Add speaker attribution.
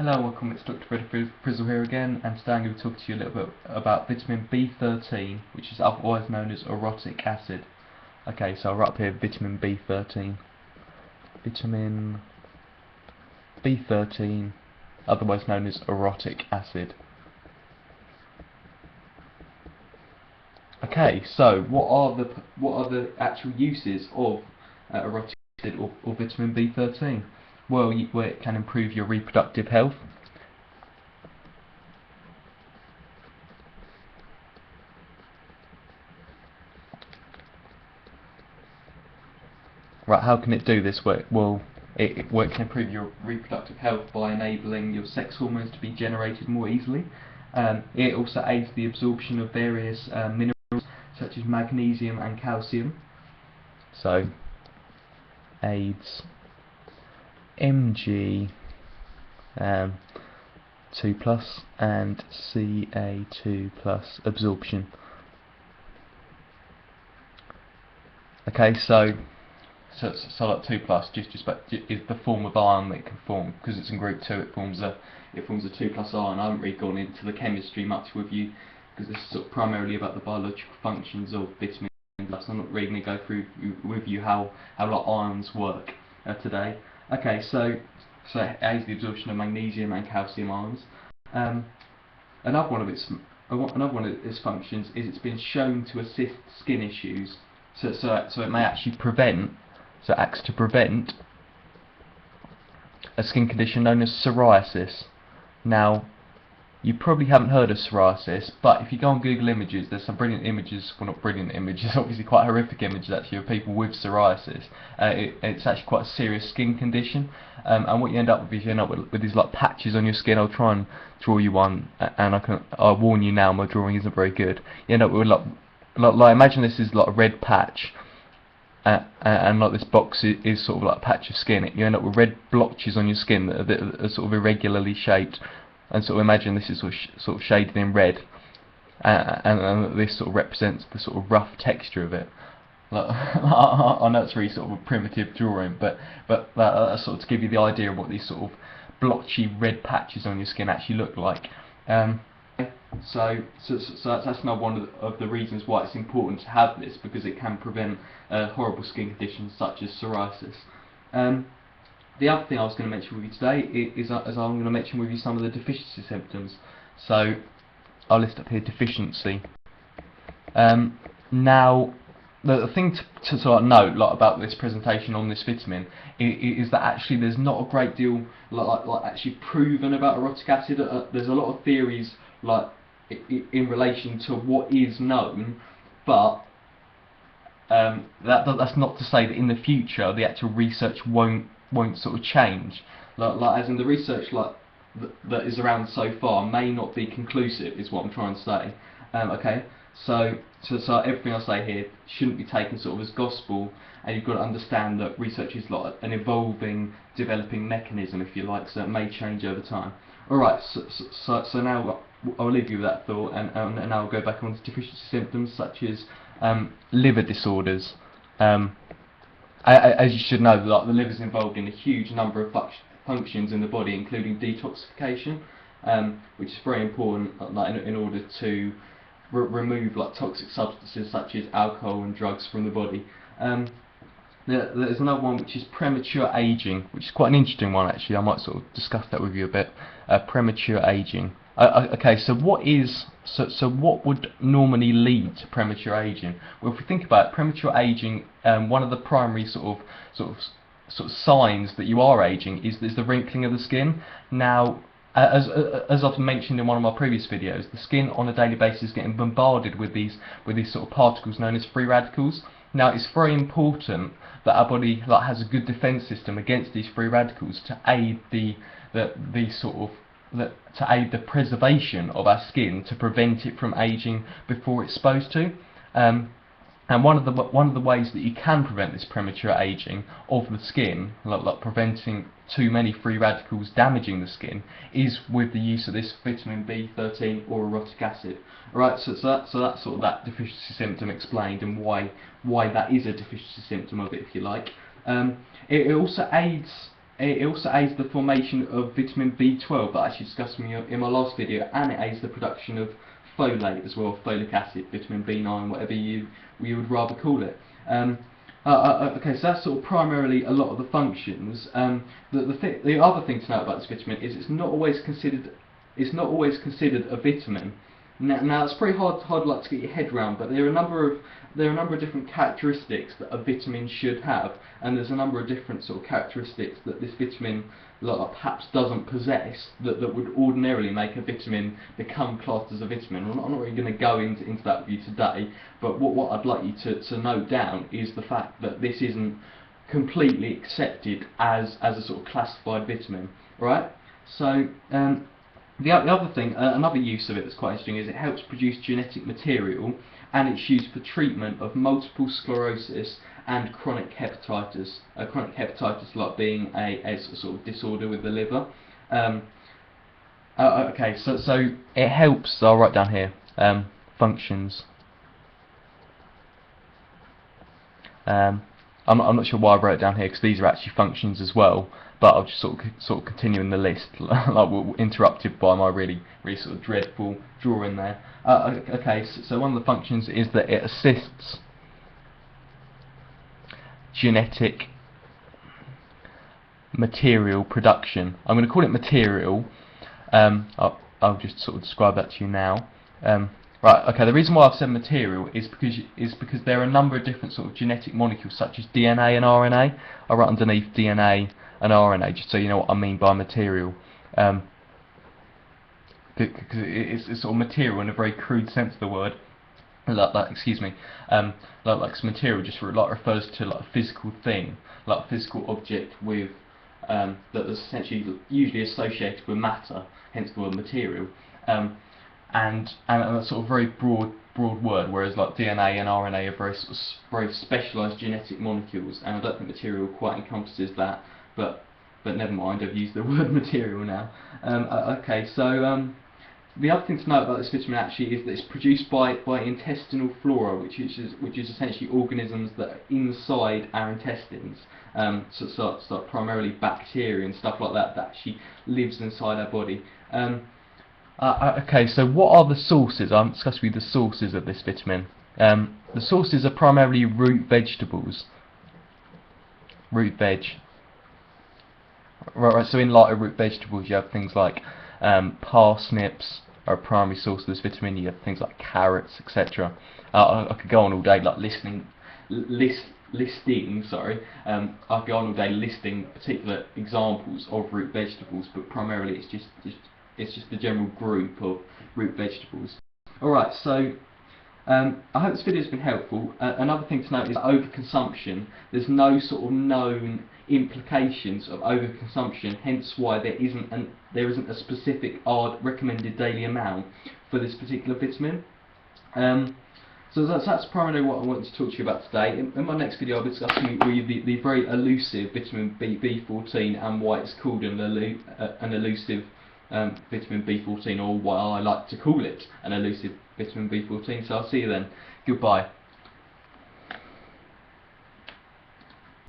Speaker 1: Hello, welcome, it's Dr. Fred Frizzle here again, and today I'm going to talk to you a little bit about vitamin B13, which is otherwise known as orotic acid. Okay, so I'll write up here vitamin B13. Vitamin B13, otherwise known as orotic acid. Okay, so what are the actual uses of orotic acid or vitamin B13? Well, it can improve your reproductive health. Right, how can it do this? Well, it can improve your reproductive health by enabling your sex hormones to be generated more easily. It also aids the absorption of various minerals such as magnesium and calcium. So, aids Mg 2+ and Ca2+ absorption. Okay, so like 2+ just is the form of iron that it can form, because it's in group 2. It forms a 2+ iron. I haven't really gone into the chemistry much with you, because this is sort of primarily about the biological functions of vitamin. So I'm not really going to go through with you how like ions work today. Okay, so it aids the absorption of magnesium and calcium ions. Another one of its functions is it's been shown to assist skin issues. So it may actually acts to prevent a skin condition known as psoriasis. Now, you probably haven't heard of psoriasis, but if you go on Google Images, there's some brilliant images, well, not brilliant images, obviously quite horrific images actually, of people with psoriasis. It's actually quite a serious skin condition, and what you end up with is you end up with these like patches on your skin. I'll try and draw you one, and I'll warn you now, my drawing isn't very good. You end up with like imagine this is like a red patch, and like this box is sort of like a patch of skin. You end up with red blotches on your skin that are sort of irregularly shaped, and sort of imagine this is sort of shaded in red, and this sort of represents the sort of rough texture of it. Like, I know it's really sort of a primitive drawing, but that's sort of to give you the idea of what these sort of blotchy red patches on your skin actually look like. So that's another one of the reasons why it's important to have this, because it can prevent horrible skin conditions such as psoriasis. The other thing I was going to mention with you today is I'm going to mention with you some of the deficiency symptoms. So I'll list up here deficiency. Now, the thing to sort of note about this presentation on this vitamin is that actually there's not a great deal like actually proven about orotic acid. There's a lot of theories in relation to what is known, but that's not to say that in the future the actual research won't sort of change. As in the research that is around so far may not be conclusive, is what I'm trying to say. Okay, so everything I say here shouldn't be taken sort of as gospel, and you've got to understand that research is like an evolving, developing mechanism, if you like, so it may change over time. Alright, so now I'll leave you with that thought, and now I'll go back on to deficiency symptoms such as liver disorders. As you should know, the liver is involved in a huge number of functions in the body, including detoxification, which is very important in order to remove toxic substances such as alcohol and drugs from the body. There's another one which is premature aging, which is quite an interesting one actually. I might sort of discuss that with you a bit. Premature aging. Okay, so what would normally lead to premature aging? Well, if we think about it, premature aging, one of the primary sort of signs that you are aging is the wrinkling of the skin. Now, as I've mentioned in one of my previous videos, the skin on a daily basis is getting bombarded with these sort of particles known as free radicals. Now, it's very important that our body has a good defence system against these free radicals to aid the preservation of our skin, to prevent it from aging before it's supposed to. And one of the ways that you can prevent this premature aging of the skin, like preventing too many free radicals damaging the skin, is with the use of this vitamin B13 or orotic acid. Alright, so that's sort of that deficiency symptom explained, and why that is a deficiency symptom of it, if you like. It also aids it also aids the formation of vitamin B12 that I actually discussed in my last video, and it aids the production of folate as well, folic acid, vitamin B9, whatever you would rather call it. Okay, so that's sort of primarily a lot of the functions. The other thing to know about this vitamin is it's not always considered a vitamin. Now it's pretty hard like to get your head around, but there are a number of different characteristics that a vitamin should have, and there's a number of different sort of characteristics that this vitamin perhaps doesn't possess that would ordinarily make a vitamin become classed as a vitamin. I'm not really going to go into that with you today, but what I'd like you to note down is the fact that this isn't completely accepted as a sort of classified vitamin, right? So the other thing, another use of it that's quite interesting is it helps produce genetic material, and it's used for treatment of multiple sclerosis and chronic hepatitis. Chronic hepatitis like being a sort of disorder with the liver. Okay, so it helps. I'll write down here functions. I'm not sure why I wrote it down here, because these are actually functions as well, but I'll just sort of continue in the list, like we're interrupted by my really sort of dreadful drawing there. Okay, so one of the functions is that it assists genetic material production. I'm going to call it material. I'll just sort of describe that to you now. Right, okay, the reason why I've said material is because there are a number of different sort of genetic molecules, such as DNA and RNA. I write underneath DNA and RNA, just so you know what I mean by material. Because it's sort of material in a very crude sense of the word. Excuse me, like some material just refers to like a physical thing, like a physical object with that is essentially usually associated with matter, hence the word material. And a sort of very broad word, whereas like DNA and RNA are very specialised genetic molecules, and I don't think material quite encompasses that, but never mind, I've used the word material now. Okay, so the other thing to note about this vitamin actually is that it's produced by intestinal flora, which is essentially organisms that are inside our intestines. So primarily bacteria and stuff like that actually lives inside our body. Okay, so what are the sources? I'm discussing with you the sources of this vitamin. The sources are primarily root vegetables. Root veg. Right, so in lighter root vegetables you have things like parsnips are a primary source of this vitamin. You have things like carrots, etc. I could go on all day like listing. I could go on all day listing particular examples of root vegetables, but primarily it's just the general group of root vegetables. Alright, so I hope this video has been helpful. Another thing to note is overconsumption. There's no sort of known implications of overconsumption, hence why there isn't a specific recommended daily amount for this particular vitamin. So that's primarily what I wanted to talk to you about today. In my next video I'll be discussing with you the very elusive vitamin B13 and why it's called an elusive vitamin B14, or what I like to call it, an elusive vitamin B14. So I'll see you then. Goodbye.